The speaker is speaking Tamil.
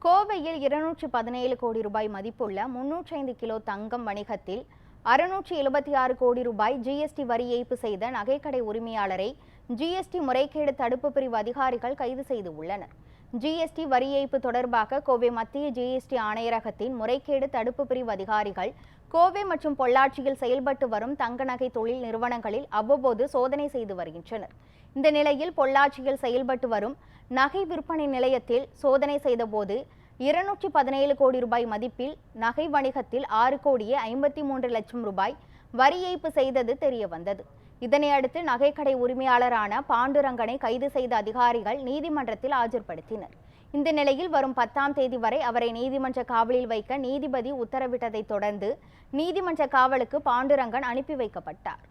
கோவையில் 217 கோடி ரூபாய் மதிப்புள்ள 305 கிலோ தங்கம் வணிகத்தில் 676 கோடி ரூபாய் ஜிஎஸ்டி வரி ஏய்ப்பு செய்த நகைக்கடை உரிமையாளரை ஜிஎஸ்டி முறைகேடு தடுப்பு பிரிவு அதிகாரிகள் கைது செய்து உள்ளனர். ஜிஎஸ்டி வரி ஏய்ப்பு தொடர்பாக கோவை மத்திய ஜிஎஸ்டி ஆணையரகத்தின் முறைகேடு தடுப்பு பிரிவு அதிகாரிகள் கோவை மற்றும் பொள்ளாச்சியில் செயல்பட்டு வரும் தங்க நகை தொழில் நிறுவனங்களில் அவ்வப்போது சோதனை செய்து வருகின்றனர். இந்த நிலையில் பொள்ளாச்சியில் செயல்பட்டு வரும் நகை விற்பனை நிலையத்தில் சோதனை செய்தபோது 217 கோடி ரூபாய் மதிப்பில் நகை வணிகத்தில் 6 கோடியே 53 லட்சம் ரூபாய் வரி ஏய்ப்பு செய்தது தெரியவந்தது. இதனையடுத்து நகைக்கடை உரிமையாளரான பாண்டுரங்கனை கைது செய்த அதிகாரிகள் நீதிமன்றத்தில் ஆஜர்படுத்தினர். இந்த நிலையில் வரும் 10ஆம் தேதி வரை அவரை நீதிமன்ற காவலில் வைக்க நீதிபதி உத்தரவிட்டதை தொடர்ந்து நீதிமன்ற காவலுக்கு பாண்டுரங்கன் அனுப்பி வைக்கப்பட்டார்.